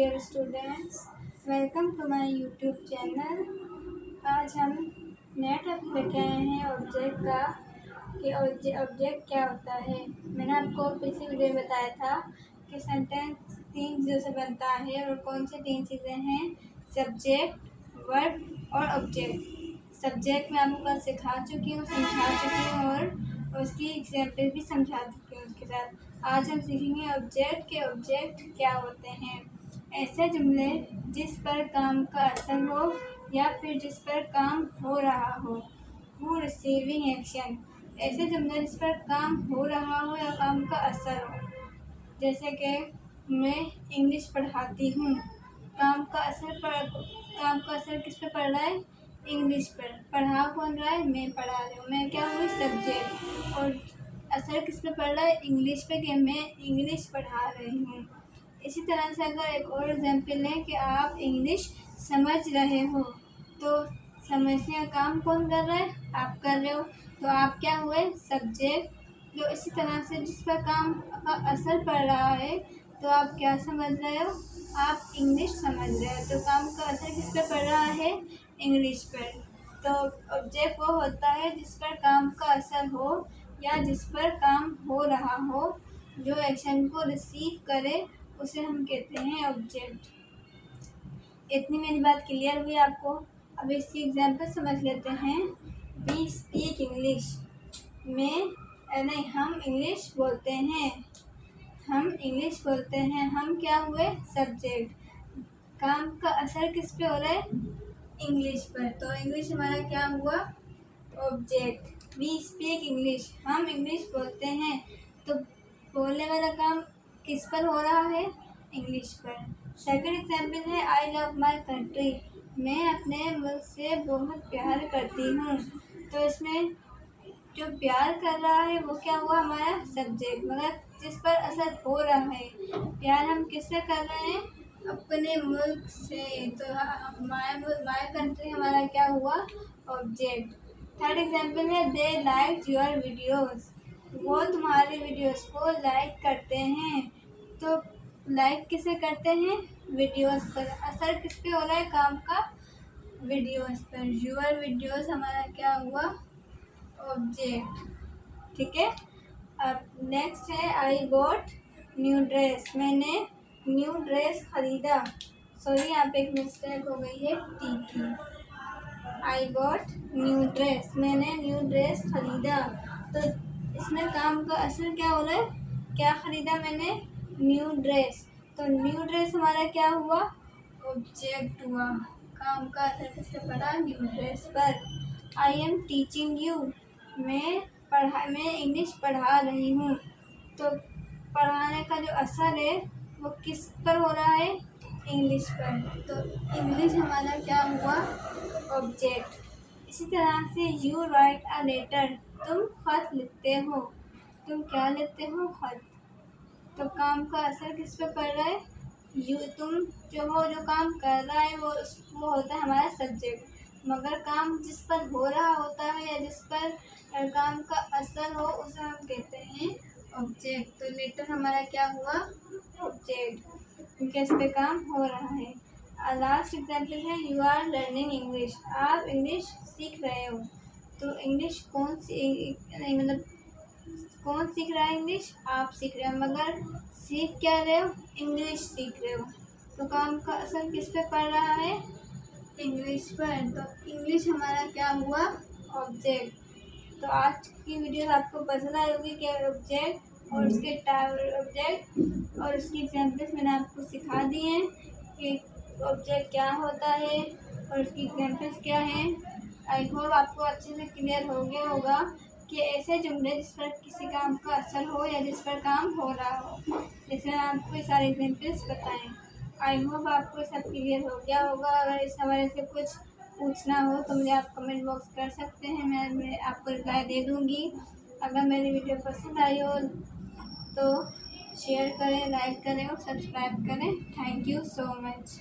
Dear students, welcome to my YouTube channel. आज हम नया टॉपिक लेके आए हैं ऑब्जेक्ट का कि ऑब्जेक्ट क्या होता है। मैंने आपको पिछली वीडियो में बताया था कि सेंटेंस 3 चीज़ों से बनता है और कौन सी 3 चीज़ें हैं, सब्जेक्ट, वर्ब और ऑब्जेक्ट। सब्जेक्ट मैं आपको कल सिखा चुकी हूँ, समझा चुकी हूँ और उसकी एग्जाम्पल भी समझा चुकी हूँ उसके साथ। आज हम सीखेंगे ऑब्जेक्ट के ऑब्जेक्ट क्या होते हैं। ऐसे जुमले जिस पर काम का असर हो या फिर जिस पर काम हो रहा हो। हु रिसीविंग एक्शन, ऐसे जुमले जिस पर काम हो रहा हो या काम का असर हो। जैसे कि मैं इंग्लिश पढ़ाती हूँ, काम का असर किस पे पड़ रहा है, इंग्लिश पर। पढ़ा कौन रहा है, मैं पढ़ा रही हूँ, मैं क्या हुई, सब्जेक्ट। और असर किस पे पड़ रहा है, इंग्लिश पे, कि मैं इंग्लिश पढ़ा रही हूँ। इसी तरह से अगर एक और एग्जाम्पल लें कि आप इंग्लिश समझ रहे हो, तो समझने का काम कौन कर रहा है, आप कर रहे हो, तो आप क्या हुए, सब्जेक्ट। जो इसी तरह से जिस पर काम का असर पड़ रहा है, तो आप क्या समझ रहे हो, आप इंग्लिश समझ रहे हो, तो काम का असर किस पे पड़ रहा है, इंग्लिश पर। तो ऑब्जेक्ट वो होता है जिस पर काम का असर हो या जिस पर काम हो रहा हो, जो एक्शन को रिसीव करे, उसे हम कहते हैं ऑब्जेक्ट। इतनी मेरी बात क्लियर हुई आपको। अब इसकी एग्जाम्पल समझ लेते हैं। वी स्पीक इंग्लिश, हम इंग्लिश बोलते हैं, हम क्या हुए, सब्जेक्ट। काम का असर किस पे हो रहा है, इंग्लिश पर, तो इंग्लिश हमारा क्या हुआ, ऑब्जेक्ट। वी स्पीक इंग्लिश, हम इंग्लिश बोलते हैं, तो बोलने वाला काम किस पर हो रहा है, इंग्लिश पर। सेकंड एग्जाम्पल है आई लव माई कंट्री, मैं अपने मुल्क से बहुत प्यार करती हूँ, तो इसमें जो प्यार कर रहा है वो क्या हुआ, हमारा सब्जेक्ट। मगर जिस पर असर हो रहा है, प्यार हम किससे कर रहे हैं, अपने मुल्क से, तो माय कंट्री हमारा क्या हुआ, ऑब्जेक्ट। थर्ड एग्जाम्पल है दे लाइक योर वीडियोस, वो तुम्हारे वीडियोस को लाइक करते हैं, तो लाइक किसे करते हैं, वीडियोस पर। असर किस पे हो रहा है, काम का, वीडियोस पर। योर वीडियोस हमारा क्या हुआ, ऑब्जेक्ट। ठीक है। अब नेक्स्ट है आई बॉट न्यू ड्रेस, मैंने न्यू ड्रेस खरीदा। सॉरी, यहाँ पे एक मिस्टेक हो गई है, टी की। आई बॉट न्यू ड्रेस, मैंने न्यू ड्रेस खरीदा, तो इसमें काम का असर क्या हो रहा है, क्या खरीदा मैंने, न्यू ड्रेस, तो न्यू ड्रेस हमारा क्या हुआ, ऑब्जेक्ट हुआ। काम का असर किस पे पड़ा, न्यू ड्रेस पर। आई एम टीचिंग यू, मैं इंग्लिश पढ़ा रही हूँ, तो पढ़ाने का जो असर है वो किस पर हो रहा है, इंग्लिश पर, तो इंग्लिश हमारा क्या हुआ, ऑब्जेक्ट। इसी तरह से यू राइट अ लेटर, तुम खत लिखते हो, तुम क्या लिखते हो, खत, तो काम का असर किस पे पड़ रहा है, तुम जो काम कर रहा है वो होता है हमारा सब्जेक्ट। मगर काम जिस पर हो रहा होता है या जिस पर काम का असर हो, उसे हम कहते हैं ऑब्जेक्ट। तो लेटर हमारा क्या हुआ, ऑब्जेक्ट, क्योंकि इस पे काम हो रहा है। लास्ट एग्जाम्पल है यू आर लर्निंग इंग्लिश, आप इंग्लिश सीख रहे हो, तो इंग्लिश कौन सीख रहा है, इंग्लिश आप सीख रहे हो, मगर सीख क्या रहे हो, इंग्लिश सीख रहे हो, तो काम का असर किस पे पड़ रहा है, इंग्लिश पर, तो इंग्लिश हमारा क्या हुआ, ऑब्जेक्ट। तो आज की वीडियो आपको पसंद आई होगी कि ऑब्जेक्ट और उसके ऑब्जेक्ट और उसकी एग्जाम्पल्स मैंने आपको सिखा दी हैं कि ऑब्जेक्ट क्या होता है और उसकी एग्जाम्पल्स क्या हैं। आई होप आपको अच्छे से क्लियर हो गया होगा कि ऐसे जुमले जिस पर किसी काम का असर हो या जिस पर काम हो रहा हो, जैसे मैं आपको ये सारे एग्जाम्पल्स बताएं। आई होप आपको सब क्लियर हो गया होगा। अगर इस हवाले से कुछ पूछना हो तो मुझे आप कमेंट बॉक्स कर सकते हैं, मैं आपको रिप्लाई दे दूँगी। अगर मेरी वीडियो पसंद आई हो तो शेयर करें, लाइक करें और सब्सक्राइब करें। Thank you so much.